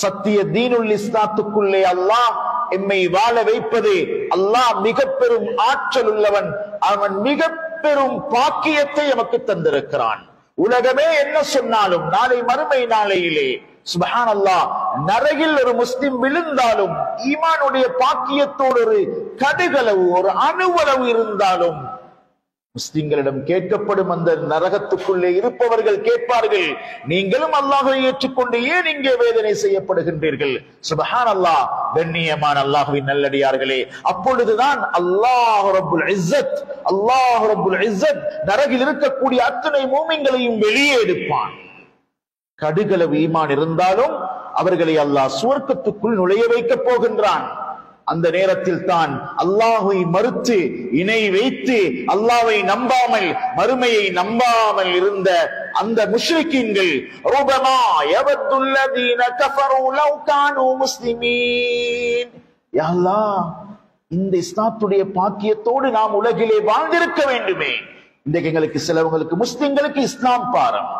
சத்திய தீனுல் இஸ்லாத்துக்குள்ளே அல்லாஹ் எம்மை வாழ வைப்பது. அல்லாஹ் மிக பெரும் ஆற்றல் உள்ளவன். அவன் மிக பெரும் பாக்கியத்தை நமக்கு தந்திருக்கிறான். உலகமே என்ன சொன்னாலும் நாளை மறுமை நாளையிலே சுப்ஹானல்லாஹ் நரகில் ஒரு முஸ்லிம் விழுந்தாலும் ஈமானுடைய பாக்கியத்தோடு ஒரு கடுகளவு ஒரு அணுவளவு இருந்தாலும் முஸ்லிம்களிடம் கேட்கப்படும். அந்த நரகத்துக்குள்ளே இருப்பவர்கள் கேட்பார்கள், நீங்களும் அல்லாஹ்வை ஏற்றுக்கொண்டு ஏன் இங்கே வேதனை செய்யப்படுகின்றீர்கள்? சுப்ஹானல்லாஹ். கண்ணியமான அல்லாஹ்வின் நல்லடியார்களே, அப்பொழுதுதான் அல்லாஹ் ரப்புல் இஸ்ஸத் நரகில் இருக்கக்கூடிய அத்தனை மூமின்களையும் வெளியே எடுப்பான். கடுகளவு ஈமான் இருந்தாலும் அவர்களை அல்லாஹ் சுவர்க்கத்துக்குள் நுழைய வைக்கப் போகின்றான். அந்த நேரத்தில் தான் அல்லாஹ்வை மறுத்து இணை வைத்து அல்லாஹ்வை நம்பாமல் மறுமையை நம்பாமல் இருந்த அந்த முஷ்ரிக்கீன்கள் ரூபமா யவதுல்லதீன கஃபரு லவ் கானூ முஸ்லிமீன், யா அல்லாஹ் இந்த இஸ்லாத்துடைய பாக்கியத்தோடு நாம் உலகிலே வாழ்ந்திருக்க வேண்டுமே. இன்றைக்கு எங்களுக்கு சிலவங்களுக்கு முஸ்லிம்களுக்கு இஸ்லாம் பாரம்.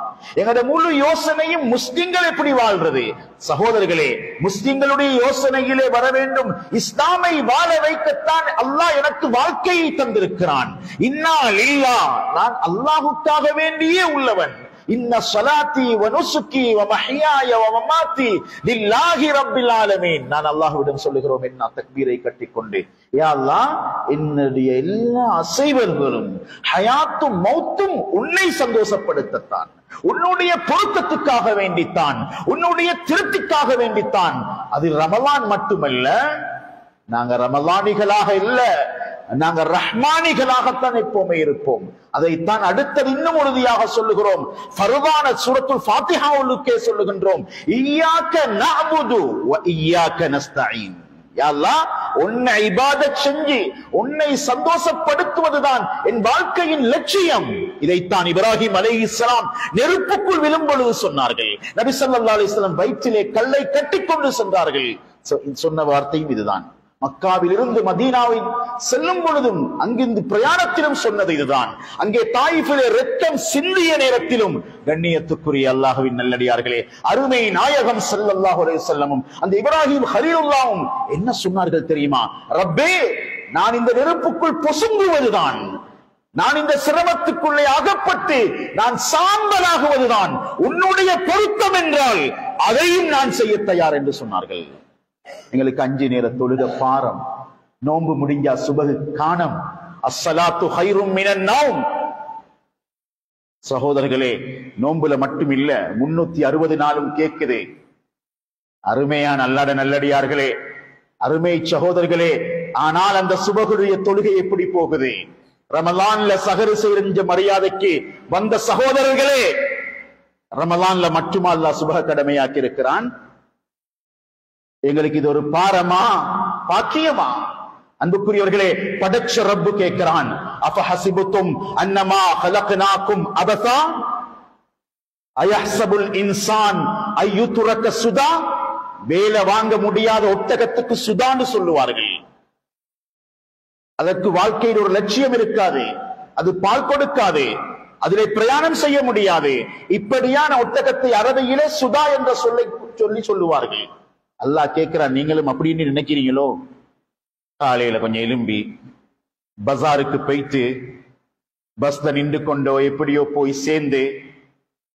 எங்களோட முழு யோசனையும் முஸ்லிம்கள் எப்படி வாழ்றது. சகோதரர்களே, முஸ்லிம்களுடைய யோசனையிலே வர வேண்டும். இஸ்லாமை வாழ வைக்கத்தான் அல்லாஹ் எனக்கு வாழ்க்கையை தந்திருக்கிறான். இன்னா லில்லாஹ், நான் அல்லாஹ்வுக்காக வேண்டியே உள்ளவன். இன்ன ஸலாத்தி வ நுசுகி வ மஹ்யாய வ மமாத்தி லில்லாஹி ரப்பில் ஆலமீன். நான் அல்லாஹ்விடம் சொல்லுகிறோம் என்ன தக்பீரை கட்டிக்கொண்டு, யா அல்லாஹ் என்னுடைய எல்லா அசைவர்களும் ஹயாத்தும் மௌத்தும் உன்னை சந்தோஷப்படுத்தத்தான், உன்னுடைய பொருத்தத்துக்காக வேண்டித்தான், உன்னுடைய திருப்திக்காக வேண்டித்தான். அது ரமலான் மட்டுமல்ல, நாங்க ரமலானிகளாக இல்ல, நாங்க ரஹ்மானிகளாகத்தான் எப்பவுமே இருப்போம். அதைத்தான் அடுத்தது இன்னும் உறுதியாக சொல்லுகிறோம். ஃபர்தான சூரத்துல் ஃபாத்திஹாவுக்கே சொல்லுகின்றோம், இய்யாக நஅபுது வ இய்யாக நஸ்தஈன். யா அல்லாஹ், உன்னை இபாதத் செஞ்சு உன்னை சந்தோஷப்படுத்துவதுதான் என் வாழ்க்கையின் லட்சியம். இதைத்தான் இப்ராஹிம் அலைஹிஸ்ஸலாம் நெருப்புக்குள் விழும் பொழுது சொன்னார்கள். நபி ஸல்லல்லாஹு அலைஹி வஸல்லம் வயிற்றிலே கல்லை கட்டிக்கொண்டு சென்றார்கள். சொன்ன வார்த்தையும் இதுதான். மக்காவில் இருந்து மதீனாவில் செல்லும் பொழுதும் அங்கிருந்து பிரயாணத்திலும் சொன்னது இதுதான். அங்கே தாயிஃபிலே இரத்தம் சிந்திய நேரத்திலும் கண்ணியத்துக்குரிய அல்லாஹ்வின் நல்லடியார்களே, அருமை நாயகம் ஸல்லல்லாஹு அலைஹி வஸல்லமும் அந்த இப்ராஹிம் கலீலுல்லாஹும் என்ன சொன்னார்கள் தெரியுமா? ரப்பே, நான் இந்த நெருப்புக்குள் பொசுங்குவதுதான், நான் இந்த சிரமத்துக்குள்ளே அகப்பட்டு நான் சாம்பலாகுவதுதான் உன்னுடைய பொருத்தம் என்றால் அதையும் நான் செய்ய தயார் என்று சொன்னார்கள். எங்களுக்கு 5 நேர தொழுக பாரம், நோன்பு முடிஞ்சா சுபஹு காணம், அஸ்ஸலாத்து ஹைரும் மினன் நௌம். சகோதரர்களே, நோன்புல மட்டும் இல்ல, 360 நாளும் கேட்குது. அருமையான அல்லாஹ்வுடைய நல்லடியார்களே, அருமை சகோதரர்களே, ஆனால் அந்த சுபஹுடைய தொழுகை எப்படி போகுது? ரமலான்ல சஹர் செய்கிற மரியாதைக்கு வந்த சகோதரர்களே, ரமலான்ல மட்டுமா அல்லாஹ் சுபஹ கடமையாக்கி இருக்கிறான்? எங்களுக்கு இது ஒரு பாரமா, பாக்கியமா? அன்புக்குரியவர்களே, படைச்ச ரப்பு கேட்கிறான், அஃபஹஸிபுதும் அன்னமா خلقناكم அபஸா அயஹ்ஸபுல் இன்சான் அய்யுத்ரக சுதா. வேலை வாங்க முடியாத ஒட்டகத்துக்கு சுதான்னு சொல்லுவார்கள். அதற்கு வாழ்க்கையில் ஒரு லட்சியம் இருக்காது, அது பால் கொடுக்காது, அதிலே பிரயாணம் செய்ய முடியாது. இப்படியான ஒட்டகத்தை அரபியிலே சுதா என்ற சொல்லை சொல்லுவார்கள். அல்லாஹ் கேட்கிறான், நீங்களும் அப்படின்னு நினைக்கிறீங்களோ? காலையில கொஞ்சம் எலும்பி பஜாருக்கு போயிட்டு பஸ்ல நின்று கொண்டோ எப்படியோ போய் சேர்ந்து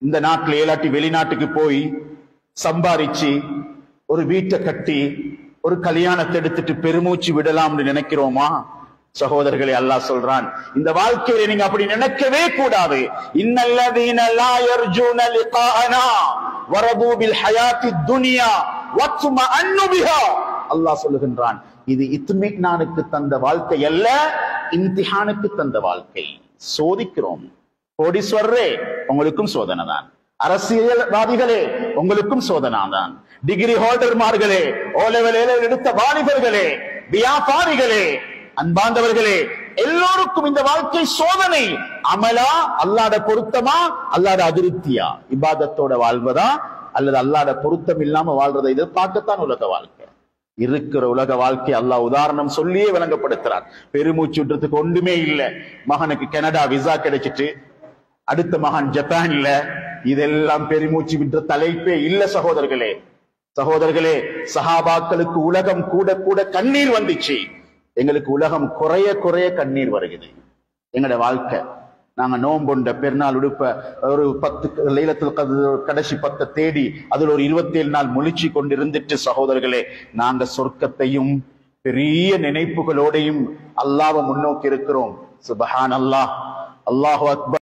இந்த நாட்டுல ஏலாட்டி வெளிநாட்டுக்கு போய் சம்பாரிச்சு ஒரு வீட்டை கட்டி ஒரு கல்யாணத்தை எடுத்துட்டு பெருமூச்சு விடலாம்னு நினைக்கிறோமா? சகோதரர்களே, அல்லாஹ் சொல்றான், இந்த வாழ்க்கையில நீங்க அப்படி நினைக்கவே கூடாது. இன்னல்லதீன லா யர்ஜூன லிகாஅனா வரது பில் ஹயாத்தித் துன்யா வத்மஅன்னு பிஹா. அல்லாஹ் சொல்லுகின்றான், இது இத்மினானுக்கு தந்த வாழ்க்கை அல்ல, இம்திஹானுக்கு தந்த வாழ்க்கை. சோதிக்கிறோம். கோடீஸ்வரரே, உங்களுக்கும் சோதனை தான். அரசியல்வாதிகளே, உங்களுக்கும் சோதனை தான். டிகிரி ஹோல்டர்மார்களே, ஓ லெவல் எடுத்த வாலிபர்களே, வியாபாரிகளே, அன்பாந்தவர்களே, எல்லோருக்கும் இந்த வாழ்க்கை சோதனை. அமலா, அல்லாஹ்ட பொருத்தமா, அல்லாஹ்ட அதிருப்தியா? இபாதத்தோட வாழ்வதா அல்லது அல்லாஹ்ட பொருத்தம் இல்லாம வாழ்றதை இது பார்க்கத்தான் உலக வாழ்க்கை. இருக்கிற உலக வாழ்க்கை அல்லாஹ் உதாரணம் சொல்லியே விளங்கப்படுத்துறார். பெருமூச்சு விடுறதுக்கு ஒன்றுமே இல்லை. மகனுக்கு கனடா விசா கிடைச்சிட்டு அடுத்த மகன் ஜப்பான்ல, இதெல்லாம் பெருமூச்சு விடுற தலைப்பே இல்ல சகோதரர்களே. சகோதரர்களே, சஹாபாக்களுக்கு உலகம் கூட கூட கண்ணீர் வந்துச்சு. எங்களுக்கு உலகம் குறைய குறைய கண்ணீர் வருகிறது. எங்களோட வாழ்க்கை, நாங்க நோம்புண்ட பெருநாள் உடுப்ப ஒரு 10 லைலத்துல் கத்ர் கடைசி 10 தேடி அதுல ஒரு 27 நாள் முழிச்சு கொண்டிருந்துட்டு சகோதரர்களே, நாங்க சொர்க்கத்தையும் பெரிய நினைப்புகளோடையும் அல்லாஹ்வை முன்னோக்கி இருக்கிறோம். சுப்ஹானல்லாஹ், அல்லாஹு அக்பர்.